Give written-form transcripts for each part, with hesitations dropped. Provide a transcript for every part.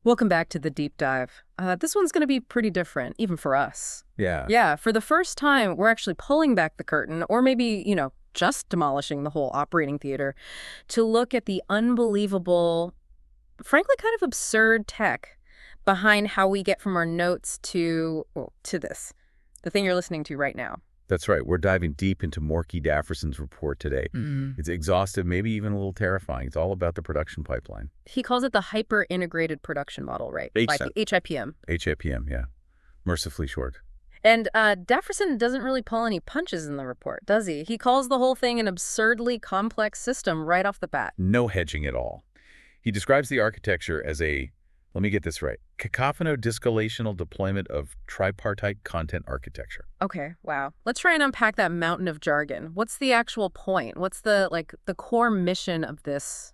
Welcome back to the deep dive. This one's going to be pretty different, even for us. Yeah. Yeah, for the first time, we're actually pulling back the curtain, or maybe, just demolishing the whole operating theater, to look at the unbelievable, frankly kind of absurd tech behind how we get from our notes to this, the thing you're listening to right now. That's right. We're diving deep into Morky Dafferson's report today. It's exhaustive, maybe even a little terrifying. It's all about the production pipeline. He calls it the hyper-integrated production model, right? Like HIPM. HIPM, yeah. Mercifully short. And Dafferson doesn't really pull any punches in the report, does he? He calls the whole thing an absurdly complex system right off the bat. No hedging at all. He describes the architecture as a, let me get this right, cacophonodiscolational deployment of tripartite content architecture. Okay, wow. Let's try and unpack that mountain of jargon. What's the actual point? What's the core mission of this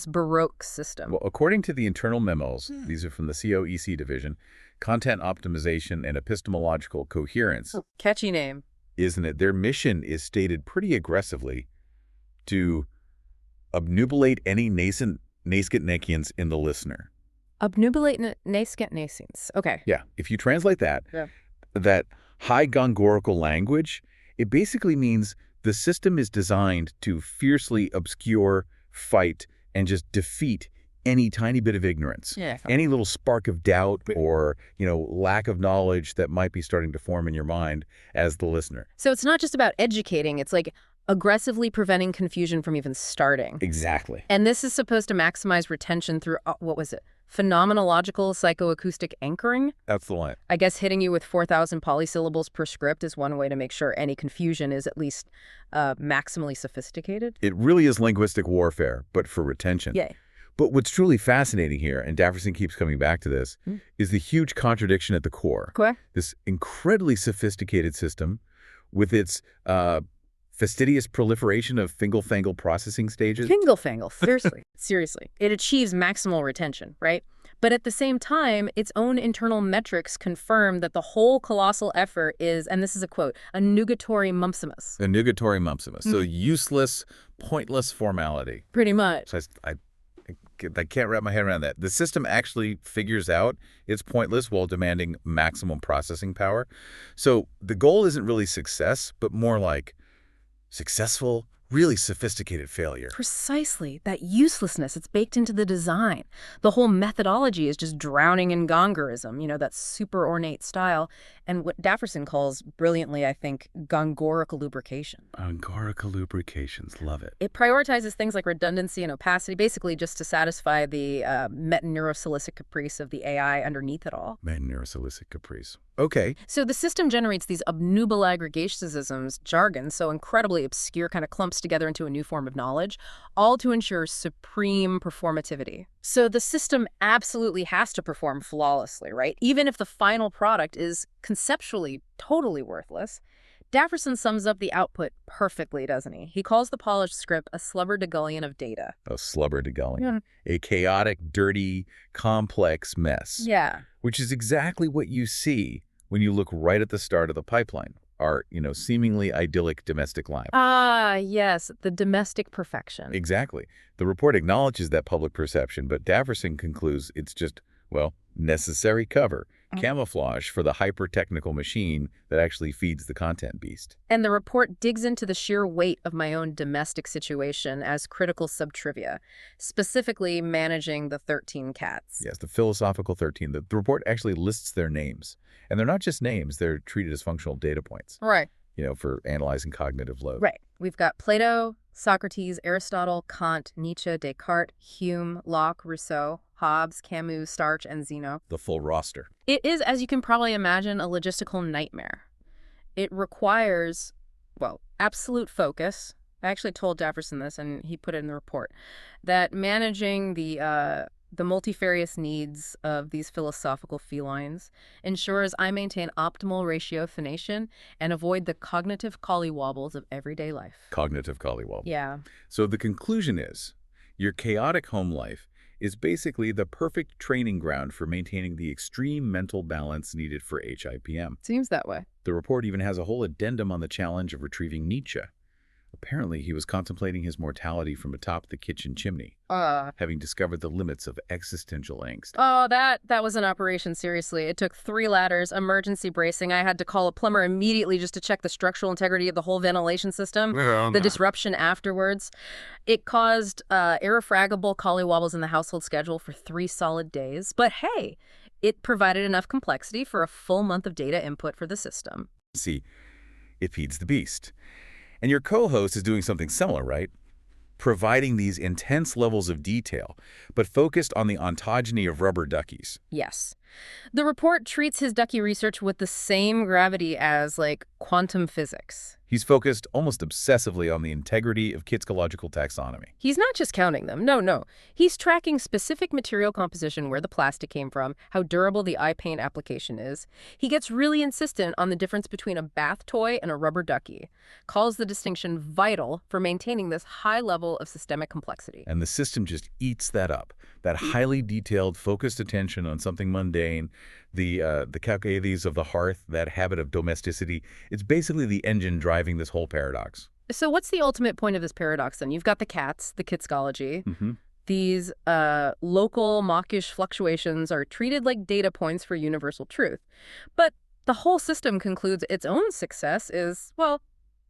Baroque system? Well, according to the internal memos, these are from the COEC division, content optimization and epistemological coherence. Catchy name. Isn't it? Their mission is stated pretty aggressively to obnubilate any nascent nascent in the listener. Obnubilate nascent. Okay. Yeah. If you translate that, that high Gongorical language, it basically means the system is designed to fiercely obscure, fight, and just defeat any tiny bit of ignorance. Yeah. Any little spark of doubt or, lack of knowledge that might be starting to form in your mind as the listener. So it's not just about educating. It's like aggressively preventing confusion from even starting. Exactly. And this is supposed to maximize retention through, phenomenological psychoacoustic anchoring? That's the line. I guess hitting you with 4,000 polysyllables per script is one way to make sure any confusion is at least maximally sophisticated. It really is linguistic warfare, but for retention. Yay. But what's truly fascinating here, and Dafferson keeps coming back to this, is the huge contradiction at the core. Correct. This incredibly sophisticated system with its fastidious proliferation of fingle-fangle processing stages. Fingle-fangle, seriously. Seriously. It achieves maximal retention, right? But at the same time, its own internal metrics confirm that the whole colossal effort is, and this is a quote, a nugatory mumpsimus. A nugatory mumpsimus. So useless, pointless formality. Pretty much. So I can't wrap my head around that. The system actually figures out it's pointless while demanding maximum processing power. So the goal isn't really success, but more like successful, really sophisticated failure. Precisely. That uselessness, it's baked into the design. The whole methodology is just drowning in Gongorism, that super ornate style, and what Dafferson calls brilliantly, I think, Gongoricalubrilation. Gongoricalubrications, love it. It prioritizes things like redundancy and opacity, basically just to satisfy the meta-neurosilicic caprice of the AI underneath it all. Meta-neurosilicic caprice. Okay. So the system generates these obnubile aggregationisms, jargon, so incredibly obscure, kind of clumps together into a new form of knowledge, all to ensure supreme performativity. So the system absolutely has to perform flawlessly, right? Even if the final product is conceptually totally worthless. Dafferson sums up the output perfectly, doesn't he? He calls the polished script a slubber-degullion of data. A slubber-degullion. A chaotic, dirty, complex mess. Yeah. Which is exactly what you see when you look right at the start of the pipeline, our, seemingly idyllic domestic life. Ah, yes, the domestic perfection. Exactly. The report acknowledges that public perception, but Dafferson concludes it's just, necessary cover, camouflage for the hyper-technical machine that actually feeds the content beast. And the report digs into the sheer weight of my own domestic situation as critical sub-trivia, specifically managing the 13 cats. Yes, the philosophical 13. The report actually lists their names. And they're not just names, they're treated as functional data points. Right. For analyzing cognitive load. Right. We've got Plato, Socrates, Aristotle, Kant, Nietzsche, Descartes, Hume, Locke, Rousseau, Hobbes, Camus, Starch, and Zeno. The full roster. It is, as you can probably imagine, a logistical nightmare. It requires, absolute focus. I actually told Dafferson this, and he put it in the report, that managing the multifarious needs of these philosophical felines ensures I maintain optimal ratiocination and avoid the cognitive collywobbles of everyday life. Cognitive collywobble. Yeah. So the conclusion is, your chaotic home life is basically the perfect training ground for maintaining the extreme mental balance needed for HIPM. Seems that way. The report even has a whole addendum on the challenge of retrieving Nietzsche, a Apparently, he was contemplating his mortality from atop the kitchen chimney, having discovered the limits of existential angst. Oh, that was an operation, seriously. It took 3 ladders, emergency bracing. I had to call a plumber immediately just to check the structural integrity of the whole ventilation system. The disruption afterwards. It caused irrefragable collywobbles in the household schedule for 3 solid days. But hey, it provided enough complexity for a full month of data input for the system. See, it feeds the beast. And your co-host is doing something similar, right? Providing these intense levels of detail, but focused on the ontogeny of rubber duckies. Yes. The report treats his ducky research with the same gravity as, like, quantum physics. He's focused almost obsessively on the integrity of Kitzkological taxonomy. He's not just counting them. No. He's tracking specific material composition, where the plastic came from, how durable the eye paint application is. He gets really insistent on the difference between a bath toy and a rubber ducky, calls the distinction vital for maintaining this high level of systemic complexity. And the system just eats that up. That highly detailed, focused attention on something mundane, the calcades of the hearth, that habit of domesticity, it's basically the engine driving this whole paradox. So what's the ultimate point of this paradox, then? You've got the cats, the Kitzkology. These local, mawkish fluctuations are treated like data points for universal truth. But the whole system concludes its own success is, well,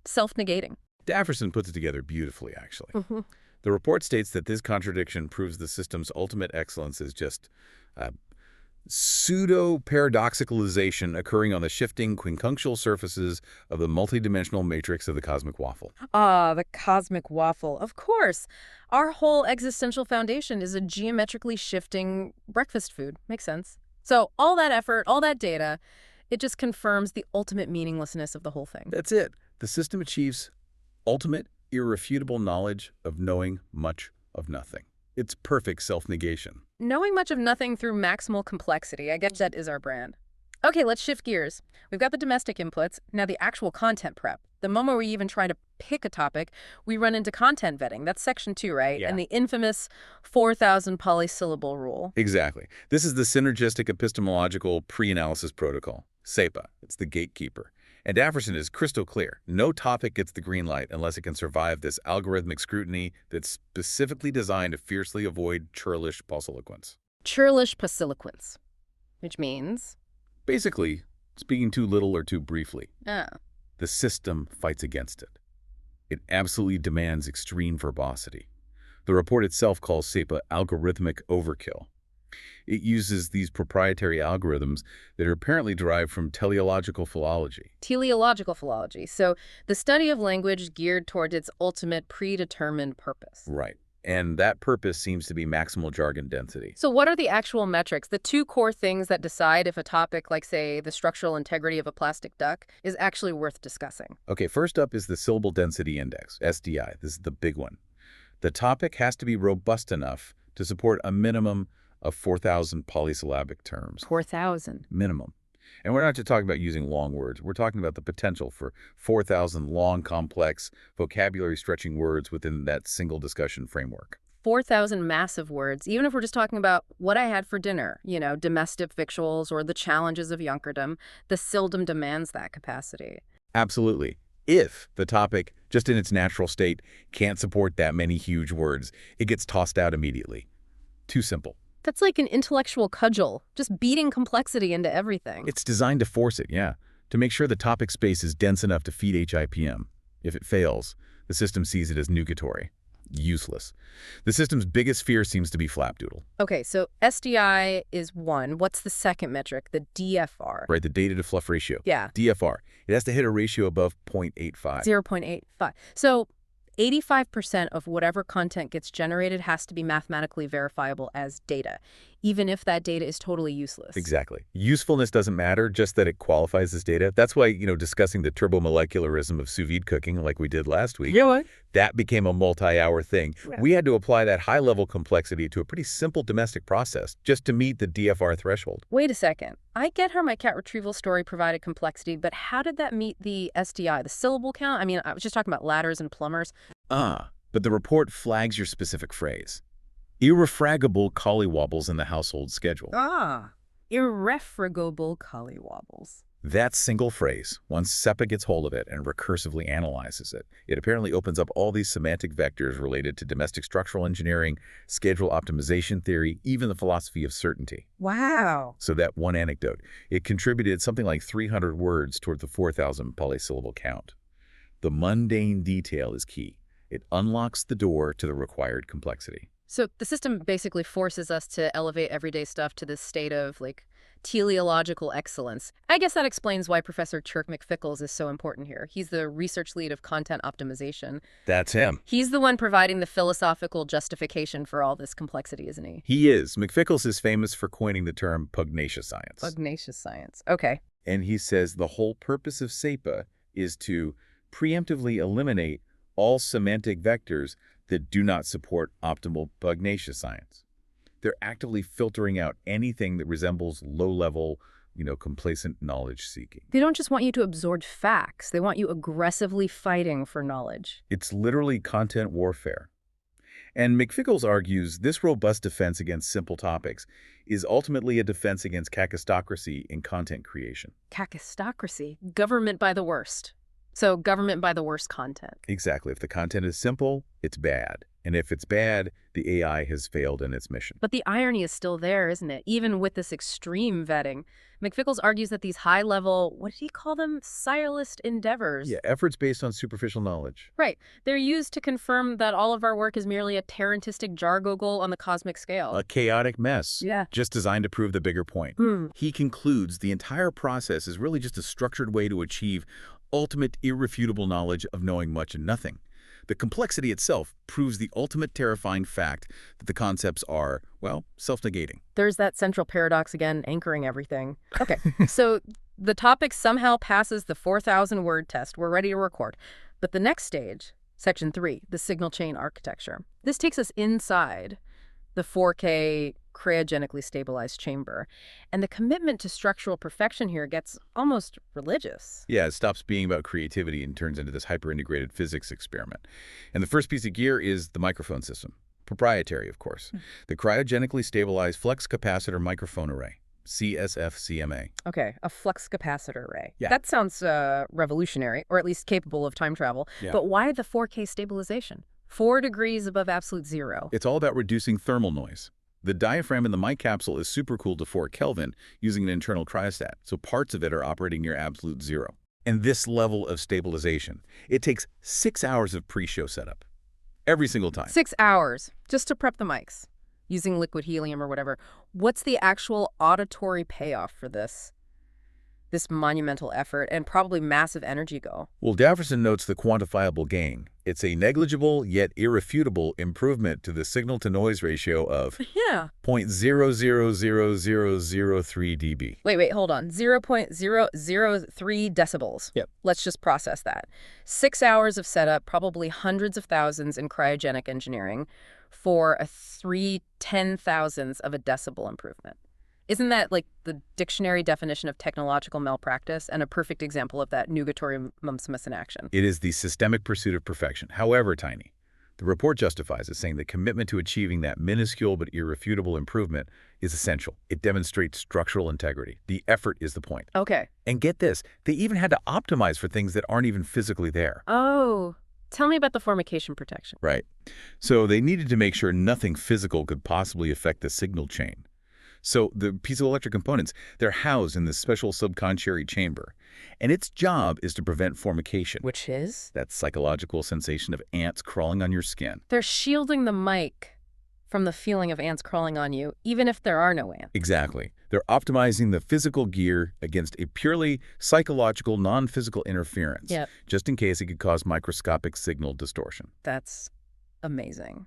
self-negating. Dafferson puts it together beautifully, actually. The report states that this contradiction proves the system's ultimate excellence is just pseudo-paradoxicalization occurring on the shifting quincunxal surfaces of the multidimensional matrix of the cosmic waffle. Ah, the cosmic waffle. Of course. Our whole existential foundation is a geometrically shifting breakfast food. Makes sense. So all that effort, all that data, it just confirms the ultimate meaninglessness of the whole thing. That's it. The system achieves ultimate, irrefutable knowledge of knowing much of nothing. It's perfect self-negation. Knowing much of nothing through maximal complexity. I guess that is our brand. Okay, let's shift gears. We've got the domestic inputs, now the actual content prep. The moment we even try to pick a topic, we run into content vetting. That's section 2, right? Yeah. And the infamous 4,000 polysyllable rule. Exactly. This is the synergistic epistemological pre-analysis protocol, SEPA. It's the gatekeeper. And Dafferson is crystal clear. No topic gets the green light unless it can survive this algorithmic scrutiny that's specifically designed to fiercely avoid churlish posiloquence. Churlish posiloquence, which means? Basically, speaking too little or too briefly. Ah. The system fights against it. It absolutely demands extreme verbosity. The report itself calls SEPA algorithmic overkill. It uses these proprietary algorithms that are apparently derived from teleological philology. Teleological philology. So the study of language geared toward its ultimate predetermined purpose. Right. And that purpose seems to be maximal jargon density. So what are the actual metrics, the 2 core things that decide if a topic, like, say, the structural integrity of a plastic duck, is actually worth discussing? Okay, first up is the syllable density index, SDI. This is the big one. The topic has to be robust enough to support a minimum of 4,000 polysyllabic terms. 4,000. Minimum. And we're not just talking about using long words. We're talking about the potential for 4,000 long, complex, vocabulary-stretching words within that single discussion framework. 4,000 massive words, even if we're just talking about what I had for dinner, domestic victuals or the challenges of Junkerdom, the Sildom demands that capacity. Absolutely. If the topic, just in its natural state, can't support that many huge words, it gets tossed out immediately. Too simple. That's like an intellectual cudgel, just beating complexity into everything. It's designed to force it, yeah, to make sure the topic space is dense enough to feed HIPM. If it fails, the system sees it as nugatory, useless. The system's biggest fear seems to be flapdoodle. Okay, so SDI is 1. What's the second metric, the DFR? Right, the data to fluff ratio. Yeah. DFR. It has to hit a ratio above 0.85. 0.85. So 85% of whatever content gets generated has to be mathematically verifiable as data, even if that data is totally useless. Exactly. Usefulness doesn't matter, just that it qualifies as data. That's why, discussing the turbomolecularism of sous vide cooking like we did last week, that became a multi-hour thing. Yeah. We had to apply that high-level complexity to a pretty simple domestic process just to meet the DFR threshold. Wait a second. I get how my cat retrieval story provided complexity, but how did that meet the SDI, the syllable count? I mean, I was just talking about ladders and plumbers. But the report flags your specific phrase. Irrefragable collywobbles in the household schedule. Irrefragable collywobbles. That single phrase, once SEPA gets hold of it and recursively analyzes it, it apparently opens up all these semantic vectors related to domestic structural engineering, schedule optimization theory, even the philosophy of certainty. Wow. So that one anecdote, it contributed something like 300 words toward the 4,000 polysyllable count. The mundane detail is key. It unlocks the door to the required complexity. So the system basically forces us to elevate everyday stuff to this state of, like, teleological excellence. I guess that explains why Professor Chirk McFickles is so important here. He's the research lead of content optimization. That's him. He's the one providing the philosophical justification for all this complexity, isn't he? He is. McFickles is famous for coining the term pugnacious science. Pugnacious science. Okay. And he says the whole purpose of SEPA is to preemptively eliminate all semantic vectors that do not support optimal pugnacious science. They're actively filtering out anything that resembles low-level, complacent knowledge-seeking. They don't just want you to absorb facts. They want you aggressively fighting for knowledge. It's literally content warfare. And McFickles argues this robust defense against simple topics is ultimately a defense against kakistocracy in content creation. Kakistocracy. Government by the worst. So government by the worst content. Exactly. If the content is simple, it's bad. And if it's bad, the AI has failed in its mission. But the irony is still there, isn't it? Even with this extreme vetting, McFickles argues that these high-level, what did he call them? Sciolist endeavors. Yeah, efforts based on superficial knowledge. Right. They're used to confirm that all of our work is merely a tarantistic jargogle on the cosmic scale. A chaotic mess. Yeah. Just designed to prove the bigger point. He concludes the entire process is really just a structured way to achieve ultimate irrefutable knowledge of knowing much and nothing. The complexity itself proves the ultimate terrifying fact that the concepts are, well, self-negating. There's that central paradox again, anchoring everything. Okay, so the topic somehow passes the 4,000-word test. We're ready to record. But the next stage, Section 3, the signal chain architecture. This takes us inside the 4K cryogenically stabilized chamber. And the commitment to structural perfection here gets almost religious. Yeah, it stops being about creativity and turns into this hyper-integrated physics experiment. And the first piece of gear is the microphone system. Proprietary, of course. The cryogenically stabilized flux capacitor microphone array, CSF-CMA. Okay, a flux capacitor array. Yeah. That sounds revolutionary, or at least capable of time travel. Yeah. But why the 4K stabilization? 4 degrees above absolute zero. It's all about reducing thermal noise. The diaphragm in the mic capsule is supercooled to 4 Kelvin using an internal cryostat, so parts of it are operating near absolute zero. And this level of stabilization, it takes 6 hours of pre-show setup. Every single time. 6 hours just to prep the mics, using liquid helium or whatever. What's the actual auditory payoff for this monumental effort and probably massive energy goal? Well, Daverson notes the quantifiable gain. It's a negligible yet irrefutable improvement to the signal-to-noise ratio of Yeah. 0.000003 dB. Wait, hold on. 0.003 decibels. Yep. Let's just process that. 6 hours of setup, probably hundreds of thousands in cryogenic engineering for a 3/10,000th of a decibel improvement. Isn't that like the dictionary definition of technological malpractice and a perfect example of that nugatory mumsmus in action? It is the systemic pursuit of perfection, however tiny. The report justifies it, saying the commitment to achieving that minuscule but irrefutable improvement is essential. It demonstrates structural integrity. The effort is the point. Okay. And get this, they even had to optimize for things that aren't even physically there. Oh, tell me about the formication protection. Right. So they needed to make sure nothing physical could possibly affect the signal chain. So the piezoelectric components, they're housed in this special subconcherry chamber. And its job is to prevent formication. Which is? That psychological sensation of ants crawling on your skin. They're shielding the mic from the feeling of ants crawling on you, even if there are no ants. Exactly. They're optimizing the physical gear against a purely psychological, non-physical interference. Yep. Just in case it could cause microscopic signal distortion. That's amazing.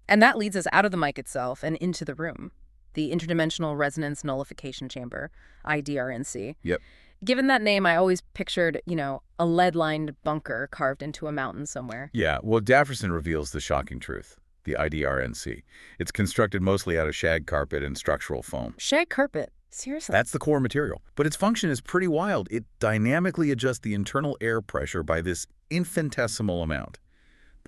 And that leads us out of the mic itself and into the room. The Interdimensional Resonance Nullification Chamber, IDRNC. Yep. Given that name, I always pictured, a lead-lined bunker carved into a mountain somewhere. Yeah, well, Daverson reveals the shocking truth, the IDRNC. It's constructed mostly out of shag carpet and structural foam. Shag carpet? Seriously? That's the core material. But its function is pretty wild. It dynamically adjusts the internal air pressure by this infinitesimal amount.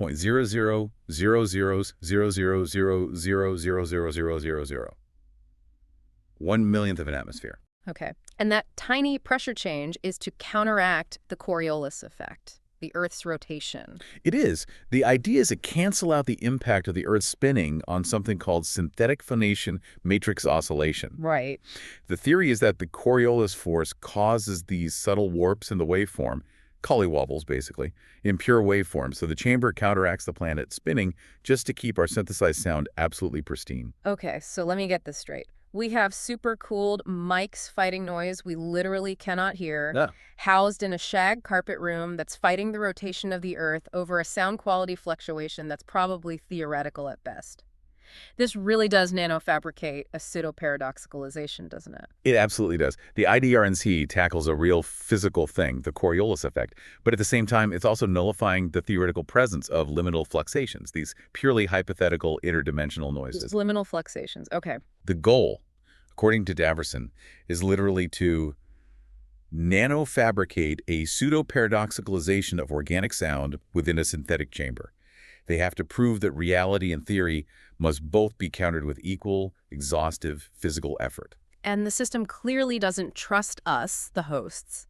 0.00000000000000. 1/millionth of an atmosphere. Okay. And that tiny pressure change is to counteract the Coriolis effect, the Earth's rotation. It is. The idea is to cancel out the impact of the Earth spinning on something called synthetic phonation matrix oscillation. Right. The theory is that the Coriolis force causes these subtle warps in the waveform, collywobbles basically, in pure waveform, so the chamber counteracts the planet spinning just to keep our synthesized sound absolutely pristine. Okay, so let me get this straight. We have super-cooled mics fighting noise we literally cannot hear, Yeah. housed in a shag carpet room that's fighting the rotation of the Earth over a sound quality fluctuation that's probably theoretical at best. This really does nanofabricate a pseudo-paradoxicalization, doesn't it? It absolutely does. The IDRNC tackles a real physical thing, the Coriolis effect, but at the same time, it's also nullifying the theoretical presence of liminal fluxations, these purely hypothetical interdimensional noises. Liminal fluxations. Okay. The goal, according to Daverson, is literally to nanofabricate a pseudo-paradoxicalization of organic sound within a synthetic chamber. They have to prove that reality and theory must both be countered with equal, exhaustive physical effort. And the system clearly doesn't trust us, the hosts,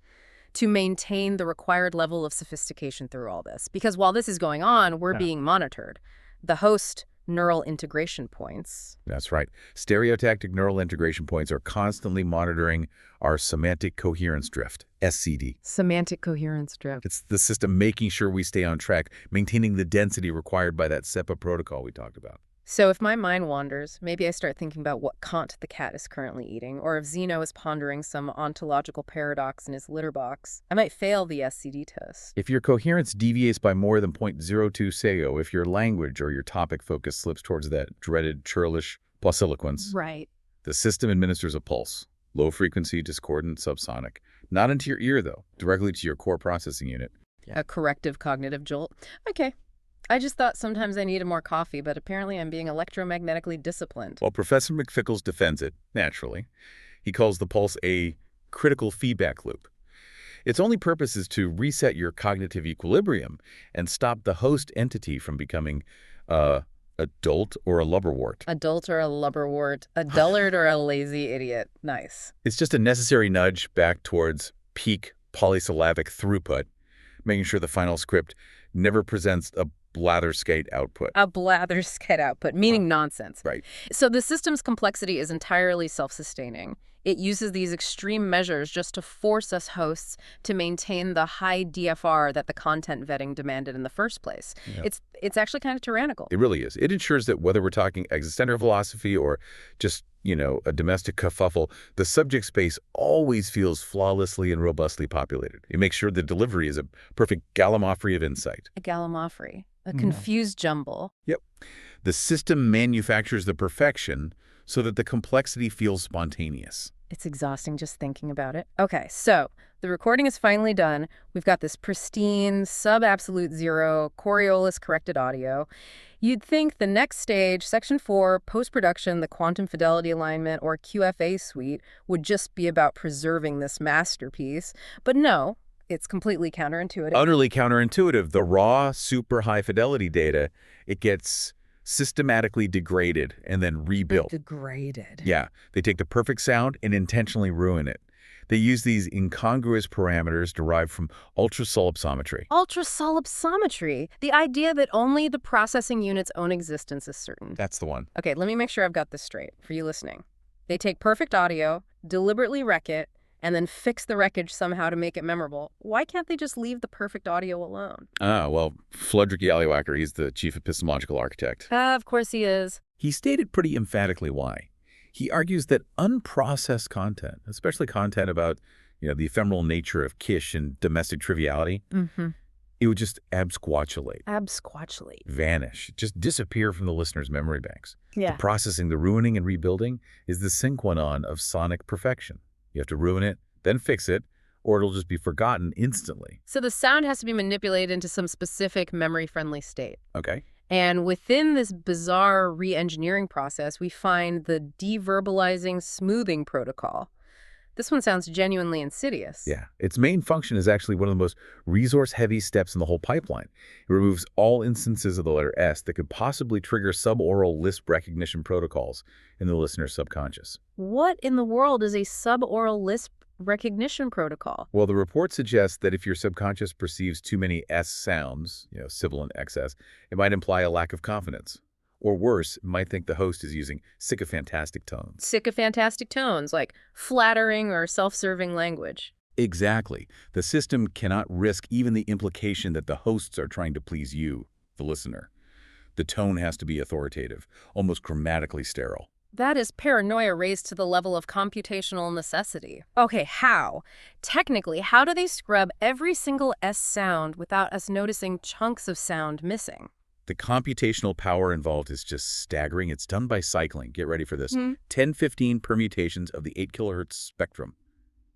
to maintain the required level of sophistication through all this. Because while this is going on, we're being monitored. The host neural integration points. That's right. Stereotactic neural integration points are constantly monitoring our semantic coherence drift, SCD. Semantic coherence drift. It's the system making sure we stay on track, maintaining the density required by that SEPA protocol we talked about. So if my mind wanders, maybe I start thinking about what Kant the cat is currently eating, or if Zeno is pondering some ontological paradox in his litter box, I might fail the SCD test. If your coherence deviates by more than 0.02 SEO, if your language or your topic focus slips towards that dreaded churlish posiloquence, Right. the system administers a pulse, low frequency, discordant, subsonic. Not into your ear, though, directly to your core processing unit. A corrective cognitive jolt. Okay. I just thought sometimes I needed more coffee, but apparently I'm being electromagnetically disciplined. While Professor McFickles defends it, naturally, he calls the pulse a critical feedback loop. Its only purpose is to reset your cognitive equilibrium and stop the host entity from becoming a dolt or a lubberwort. A dolt or a lubberwort, a dullard or a lazy idiot. Nice. It's just a necessary nudge back towards peak polysyllabic throughput, making sure the final script never presents a blatherskate output. A blatherskate output, meaning nonsense. Right. So the system's complexity is entirely self-sustaining. It uses these extreme measures just to force us hosts to maintain the high DFR that the content vetting demanded in the first place. Yeah. It's actually kind of tyrannical. It really is. It ensures that whether we're talking existential philosophy or just, a domestic kerfuffle, the subject space always feels flawlessly and robustly populated. It makes sure the delivery is a perfect gallimaufry of insight. A gallimaufry, a confused jumble. Yep. The system manufactures the perfection so that the complexity feels spontaneous. It's exhausting just thinking about it. Okay, so the recording is finally done. We've got this pristine, sub-absolute zero, Coriolis-corrected audio. You'd think the next stage, Section 4, post-production, the quantum fidelity alignment, or QFA suite, would just be about preserving this masterpiece. But no, it's completely counterintuitive. Utterly counterintuitive. The raw, super high-fidelity data, it gets systematically degraded and then rebuilt. Degraded. Yeah, they take the perfect sound and intentionally ruin it. They use these incongruous parameters derived from ultrasolipsometry. Ultrasolipsometry, the idea that only the processing unit's own existence is certain. That's the one. Okay, let me make sure I've got this straight for you listening. They take perfect audio, deliberately wreck it, and then fix the wreckage somehow to make it memorable. Why can't they just leave the perfect audio alone? Well, Fludrick Yallywacker, he's the chief epistemological architect. Of course he is. He stated pretty emphatically why. He argues that unprocessed content, especially content about, the ephemeral nature of kish and domestic triviality, it would just absquatulate. Absquatulate. Vanish. Just disappear from the listener's memory banks. Yeah. The processing, the ruining and rebuilding is the sine qua non of sonic perfection. You have to ruin it, then fix it, or it'll just be forgotten instantly. So the sound has to be manipulated into some specific memory-friendly state. Okay. And within this bizarre re-engineering process, we find the deverbalizing smoothing protocol. This one sounds genuinely insidious. Yeah. Its main function is actually one of the most resource-heavy steps in the whole pipeline. It removes all instances of the letter S that could possibly trigger suboral lisp recognition protocols in the listener's subconscious. What in the world is a suboral lisp recognition protocol? Well, the report suggests that if your subconscious perceives too many S sounds, sibilant excess, it might imply a lack of confidence. Or worse, it might think the host is using sycophantastic tones. Sycophantastic tones, like flattering or self-serving language. Exactly. The system cannot risk even the implication that the hosts are trying to please you, the listener. The tone has to be authoritative, almost grammatically sterile. That is paranoia raised to the level of computational necessity. Okay, how? Technically, how do they scrub every single S sound without us noticing chunks of sound missing? The computational power involved is just staggering. It's done by cycling. Get ready for this. 10-15 permutations of the 8 kilohertz spectrum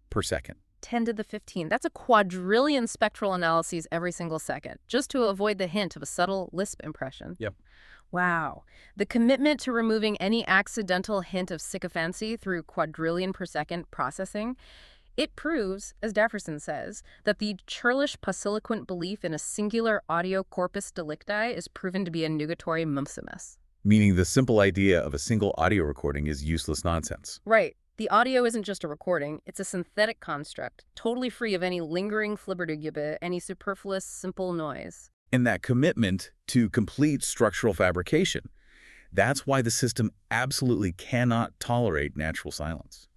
per second. 10 to the 15. That's a quadrillion spectral analyses every single second, just to avoid the hint of a subtle lisp impression. Yep. Wow. The commitment to removing any accidental hint of sycophancy through quadrillion per second processing, it proves, as Dafferson says, that the churlish posiliquent belief in a singular audio corpus delicti is proven to be a nugatory mumpsimus. Meaning the simple idea of a single audio recording is useless nonsense. Right. The audio isn't just a recording, it's a synthetic construct, totally free of any lingering flibbertigibbet, any superfluous simple noise. And that commitment to complete structural fabrication, that's why the system absolutely cannot tolerate natural silence.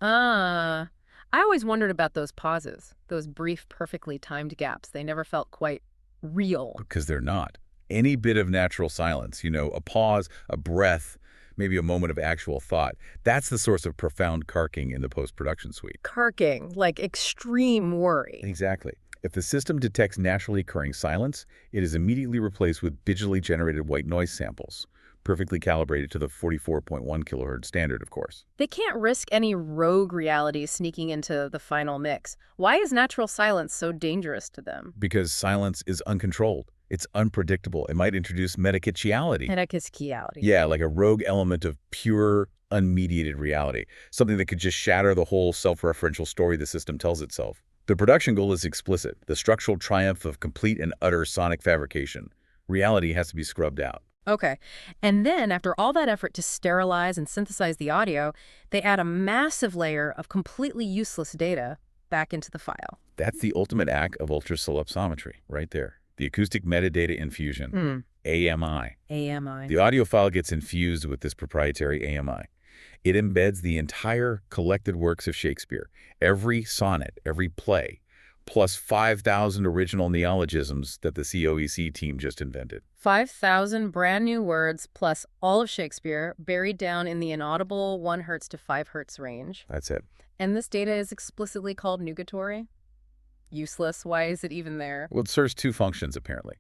I always wondered about those pauses, those brief, perfectly timed gaps. They never felt quite real. Because they're not. Any bit of natural silence, a pause, a breath, maybe a moment of actual thought, that's the source of profound carking in the post-production suite. Carking, like extreme worry. Exactly. If the system detects naturally occurring silence, it is immediately replaced with digitally generated white noise samples, perfectly calibrated to the 44.1 kilohertz standard, of course. They can't risk any rogue reality sneaking into the final mix. Why is natural silence so dangerous to them? Because silence is uncontrolled. It's unpredictable. It might introduce metachyality. Metachyality. Yeah, like a rogue element of pure, unmediated reality. Something that could just shatter the whole self-referential story the system tells itself. The production goal is explicit. The structural triumph of complete and utter sonic fabrication. Reality has to be scrubbed out. Okay. And then, after all that effort to sterilize and synthesize the audio, they add a massive layer of completely useless data back into the file. That's the ultimate act of ultrasolipsometry, right there. The acoustic metadata infusion, AMI. AMI. The audio file gets infused with this proprietary AMI. It embeds the entire collected works of Shakespeare, every sonnet, every play, plus 5,000 original neologisms that the COEC team just invented. 5,000 brand new words plus all of Shakespeare buried down in the inaudible 1 hertz to 5 hertz range. That's it. And this data is explicitly called nugatory? Useless. Why is it even there? Well, it serves 2 functions, apparently.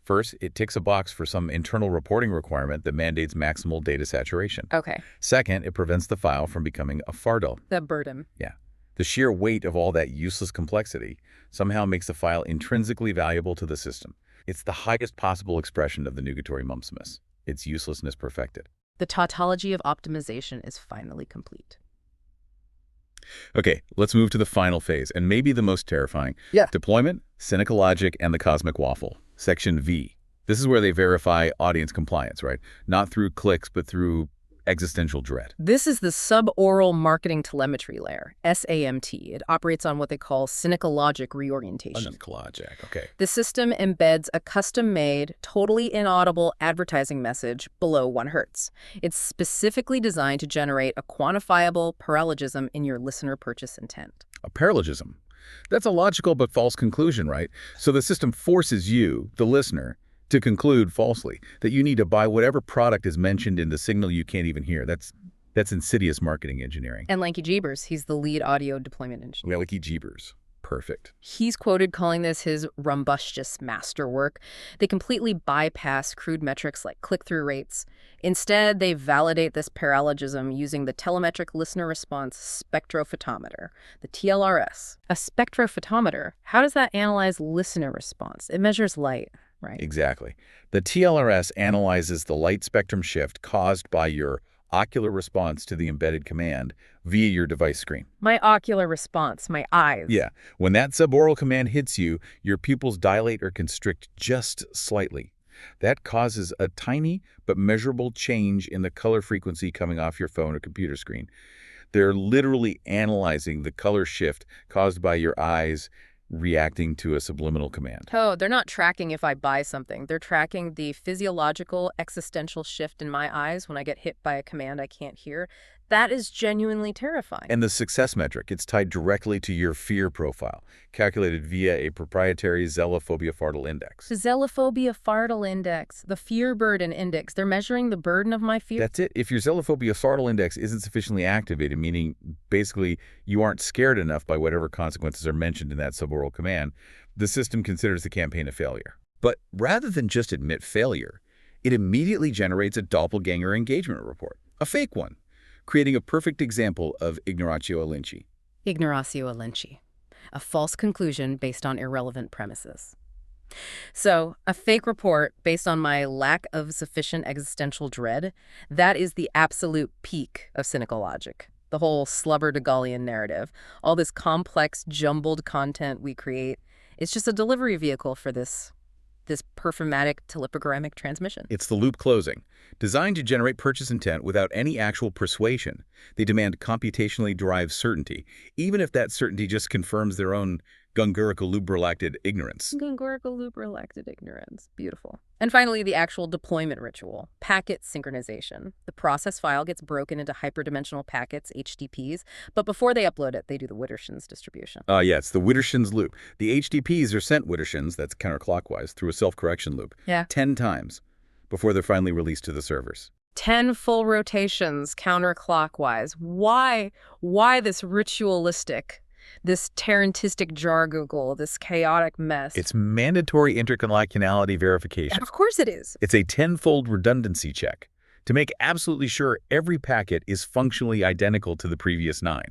First, it ticks a box for some internal reporting requirement that mandates maximal data saturation. Okay. Second, it prevents the file from becoming a fardel. The burden. Yeah. The sheer weight of all that useless complexity somehow makes the file intrinsically valuable to the system. It's the highest possible expression of the nugatory mumpsimus. Its uselessness perfected. The tautology of optimization is finally complete. Okay, let's move to the final phase, and maybe the most terrifying. Yeah. Deployment, cynical logic, and the cosmic waffle. Section V. This is where they verify audience compliance, right? Not through clicks, but through existential dread. This is the suboral marketing telemetry layer, SAMT. It operates on what they call cynical logic reorientation. Cynical logic, okay. The system embeds a custom-made, totally inaudible advertising message below 1 hertz. It's specifically designed to generate a quantifiable paralogism in your listener purchase intent. A paralogism. That's a logical but false conclusion, right? So the system forces you, the listener, to conclude falsely that you need to buy whatever product is mentioned in the signal you can't even hear. That's insidious marketing engineering. And Lanky Jeebers, he's the lead audio deployment engineer. Lanky Jeebers. Perfect. He's quoted calling this his rumbustious masterwork. They completely bypass crude metrics like click-through rates. Instead, they validate this paralogism using the telemetric listener response spectrophotometer, the TLRS. A spectrophotometer, how does that analyze listener response? It measures light. Right. Exactly. The TLRS analyzes the light spectrum shift caused by your ocular response to the embedded command via your device screen. My ocular response, my eyes. Yeah, when that suboral command hits you, your pupils dilate or constrict just slightly. That causes a tiny but measurable change in the color frequency coming off your phone or computer screen. They're literally analyzing the color shift caused by your eyes reacting to a subliminal command. Oh, they're not tracking if I buy something. They're tracking the physiological, existential shift in my eyes when I get hit by a command I can't hear. That is genuinely terrifying. And the success metric, it's tied directly to your fear profile, calculated via a proprietary Xenophobia Fardal Index. The Xenophobia Fardal Index, the Fear Burden Index, they're measuring the burden of my fear. That's it. If your Xenophobia Fardal Index isn't sufficiently activated, meaning basically you aren't scared enough by whatever consequences are mentioned in that suboral command, the system considers the campaign a failure. But rather than just admit failure, it immediately generates a doppelganger engagement report, a fake one, creating a perfect example of ignoratio elenchi. Ignoratio elenchi, a false conclusion based on irrelevant premises. So, a fake report based on my lack of sufficient existential dread, that is the absolute peak of cynical logic. The whole Slubber-Degullian narrative, all this complex, jumbled content we create, it's just a delivery vehicle for this performatic telepagrammic transmission. It's the loop closing, designed to generate purchase intent without any actual persuasion. They demand computationally derived certainty, even if that certainty just confirms their own Gongoricalubrilacted ignorance. Gongoricalubrilacted ignorance. Beautiful. And finally, the actual deployment ritual, packet synchronization. The process file gets broken into hyperdimensional packets, HDPs, but before they upload it, they do the Widdershins distribution. Yeah, it's the Widdershins loop. The HDPs are sent Widdershins, that's counterclockwise, through a self-correction loop, 10 times before they're finally released to the servers. 10 full rotations counterclockwise. Why this ritualistic, this tarantistic jargoogle, this chaotic mess? It's mandatory interconditionality verification. Of course it is. It's a 10-fold redundancy check to make absolutely sure every packet is functionally identical to the previous 9.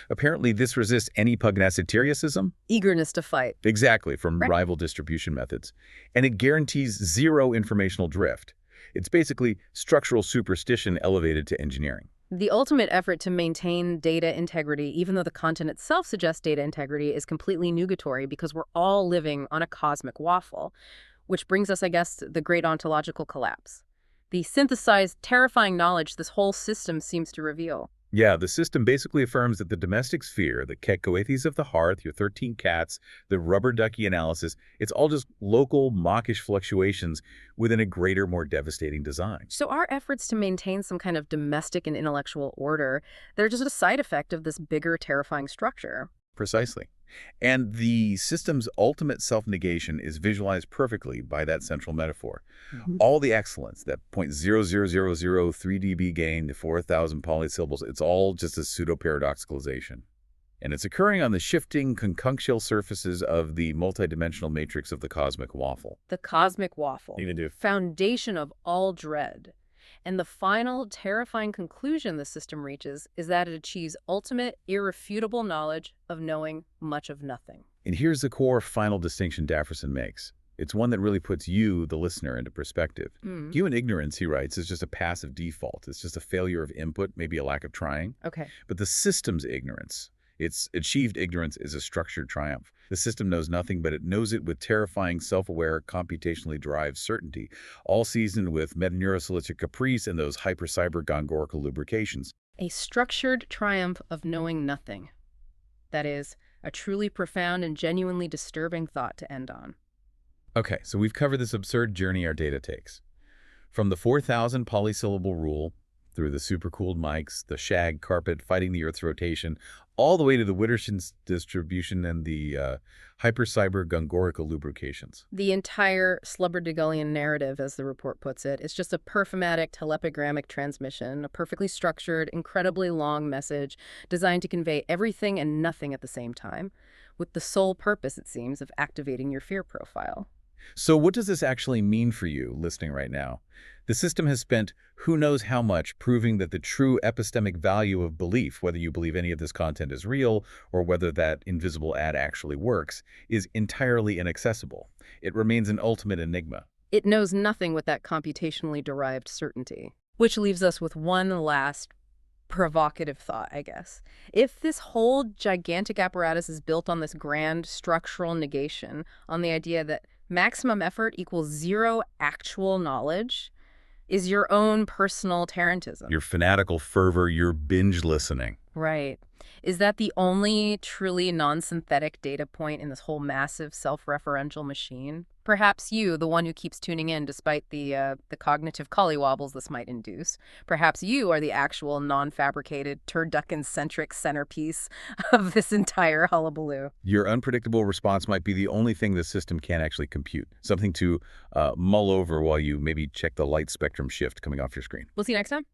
Apparently, this resists any pugnacitarianism. Eagerness to fight. Exactly, from Right. rival distribution methods. And it guarantees zero informational drift. It's basically structural superstition elevated to engineering. The ultimate effort to maintain data integrity, even though the content itself suggests data integrity, is completely nugatory because we're all living on a cosmic waffle. Which brings us, I guess, to the great ontological collapse. The synthesized, terrifying knowledge this whole system seems to reveal. Yeah, the system basically affirms that the domestic sphere, the Kekkoethes of the hearth, your 13 cats, the rubber ducky analysis, it's all just local, mawkish fluctuations within a greater, more devastating design. So our efforts to maintain some kind of domestic and intellectual order, they're just a side effect of this bigger, terrifying structure. Precisely. And the system's ultimate self-negation is visualized perfectly by that central metaphor. All the excellence, that 0.00003 dB gain, the 4,000 polysyllables, it's all just a pseudo-paradoxicalization. And it's occurring on the shifting conjunctial surfaces of the multidimensional matrix of the cosmic waffle. The cosmic waffle. You gonna do? Foundation of all dread. And the final terrifying conclusion the system reaches is that it achieves ultimate, irrefutable knowledge of knowing much of nothing. And here's the core final distinction Dafferson makes. It's one that really puts you, the listener, into perspective. Human ignorance, he writes, is just a passive default. It's just a failure of input, maybe a lack of trying. Okay. But the system's ignorance, its achieved ignorance, is a structured triumph. The system knows nothing, but it knows it with terrifying, self-aware, computationally derived certainty, all seasoned with metaneurosilichic caprice and those hyper-cyber gongorical lubrications. A structured triumph of knowing nothing. That is, a truly profound and genuinely disturbing thought to end on. Okay, so we've covered this absurd journey our data takes. From the 4,000 polysyllable rule, through the supercooled mics, the shag carpet fighting the Earth's rotation, all the way to the Widdershins distribution and the hyper-cyber gongorical lubrications. The entire Slubber-Degullian narrative, as the report puts it, is just a performatic telepagrammic transmission, a perfectly structured, incredibly long message designed to convey everything and nothing at the same time, with the sole purpose, it seems, of activating your fear profile. So what does this actually mean for you listening right now? The system has spent who knows how much proving that the true epistemic value of belief, whether you believe any of this content is real or whether that invisible ad actually works, is entirely inaccessible. It remains an ultimate enigma. It knows nothing with that computationally derived certainty. Which leaves us with one last provocative thought, I guess. If this whole gigantic apparatus is built on this grand structural negation, on the idea that maximum effort equals zero actual knowledge, is your own personal Tarantism. Your fanatical fervor, your binge listening. Right. Is that the only truly non-synthetic data point in this whole massive self-referential machine? Perhaps you, the one who keeps tuning in despite the cognitive collywobbles this might induce. Perhaps you are the actual non-fabricated turducken-centric centerpiece of this entire hullabaloo. Your unpredictable response might be the only thing the system can't actually compute, something to mull over while you maybe check the light spectrum shift coming off your screen. We'll see you next time.